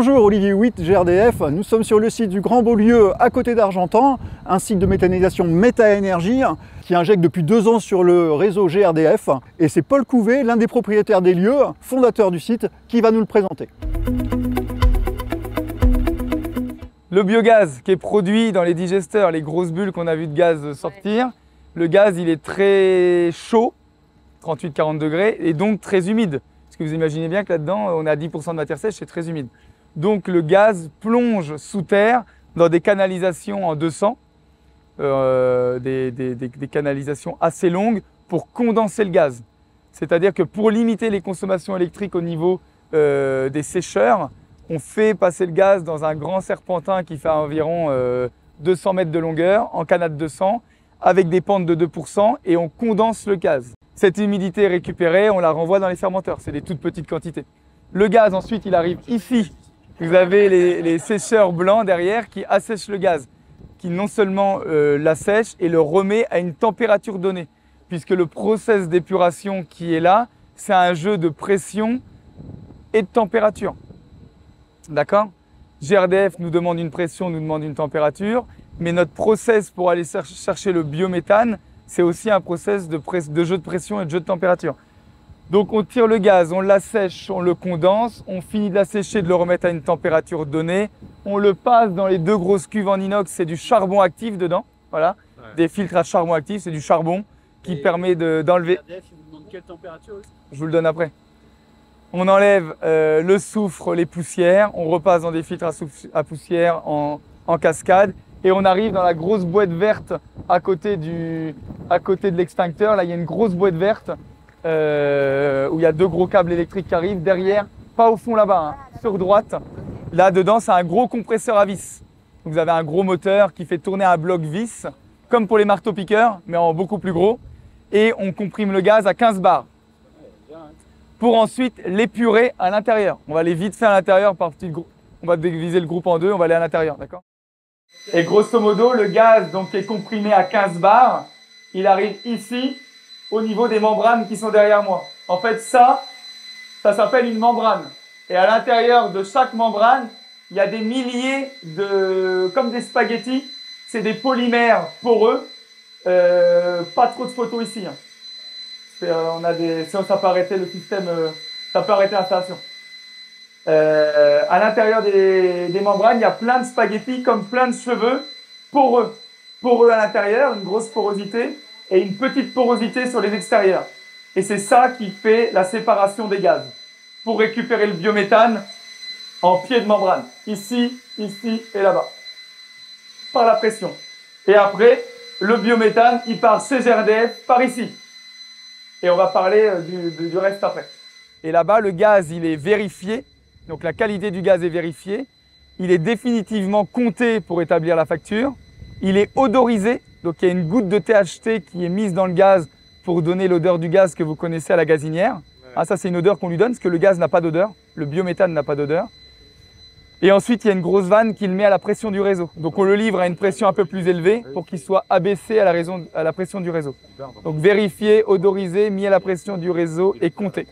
Bonjour, Olivier Witt, GRDF. Nous sommes sur le site du Grand Beaulieu à côté d'Argentan, un site de méthanisation Méta-Énergie qui injecte depuis 2 ans sur le réseau GRDF. Et c'est Paul Couvet, l'un des propriétaires des lieux, fondateur du site, qui va nous le présenter. Le biogaz qui est produit dans les digesteurs, les grosses bulles qu'on a vu de gaz sortir, le gaz il est très chaud, 38-40 degrés, et donc très humide. Parce que vous imaginez bien que là-dedans, on a 10% de matière sèche, c'est très humide. Donc le gaz plonge sous terre dans des canalisations en 200, des canalisations assez longues pour condenser le gaz. C'est-à-dire que pour limiter les consommations électriques au niveau des sécheurs, on fait passer le gaz dans un grand serpentin qui fait environ 200 mètres de longueur, en canade 200, avec des pentes de 2%, et on condense le gaz. Cette humidité récupérée, on la renvoie dans les fermenteurs, c'est des toutes petites quantités. Le gaz, ensuite, il arrive ici. Vous avez les sécheurs blancs derrière qui assèchent le gaz, qui non seulement l'assèchent et le remet à une température donnée, puisque le process d'épuration qui est là, c'est un jeu de pression et de température. D'accord? GRDF nous demande une pression, nous demande une température, mais notre process pour aller chercher le biométhane, c'est aussi un process de jeu de pression et de jeu de température. Donc on tire le gaz, on l'assèche, on le condense, on finit de l'assécher, de le remettre à une température donnée, on le passe dans les 2 grosses cuves en inox, c'est du charbon actif dedans, voilà, des filtres à charbon actif, c'est du charbon qui permet d'enlever… GRDF, il vous demande quelle température? Je vous le donne après. On enlève le soufre, les poussières, on repasse dans des filtres à poussière en cascade et on arrive dans la grosse boîte verte à côté de l'extincteur. Là, il y a une grosse boîte verte où il y a 2 gros câbles électriques qui arrivent. Derrière, pas au fond là-bas, hein, sur droite, là-dedans, c'est un gros compresseur à vis. Donc, vous avez un gros moteur qui fait tourner un bloc vis, comme pour les marteaux-piqueurs, mais en beaucoup plus gros. Et on comprime le gaz à 15 bars. Pour ensuite l'épurer à l'intérieur. On va aller vite faire à l'intérieur par petits groupes. On va diviser le groupe en 2, on va aller à l'intérieur, d'accord? Et grosso modo, le gaz donc, qui est comprimé à 15 bars, il arrive ici, au niveau des membranes qui sont derrière moi. En fait, ça s'appelle une membrane. Et à l'intérieur de chaque membrane, il y a des milliers comme des spaghettis, c'est des polymères poreux. Pas trop de photos ici. Hein. Ça peut arrêter le système, ça peut arrêter l'installation. À l'intérieur des membranes, il y a plein de spaghettis comme plein de cheveux poreux. Poreux à l'intérieur, une grosse porosité et une petite porosité sur les extérieurs. Et c'est ça qui fait la séparation des gaz pour récupérer le biométhane en pied de membrane. Ici, ici et là-bas. Par la pression. Et après, le biométhane, il part chez GRDF par ici. Et on va parler du reste après. Et là-bas, le gaz, il est vérifié. Donc la qualité du gaz est vérifiée. Il est définitivement compté pour établir la facture. Il est odorisé. Donc il y a une goutte de THC qui est mise dans le gaz pour donner l'odeur du gaz que vous connaissez à la gazinière. Ah, ça, c'est une odeur qu'on lui donne parce que le gaz n'a pas d'odeur. Le biométhane n'a pas d'odeur. Et ensuite, il y a une grosse vanne qui le met à la pression du réseau. Donc on le livre à une pression un peu plus élevée pour qu'il soit abaissé à la pression du réseau. Donc vérifié, odorisé, mis à la pression du réseau et compté.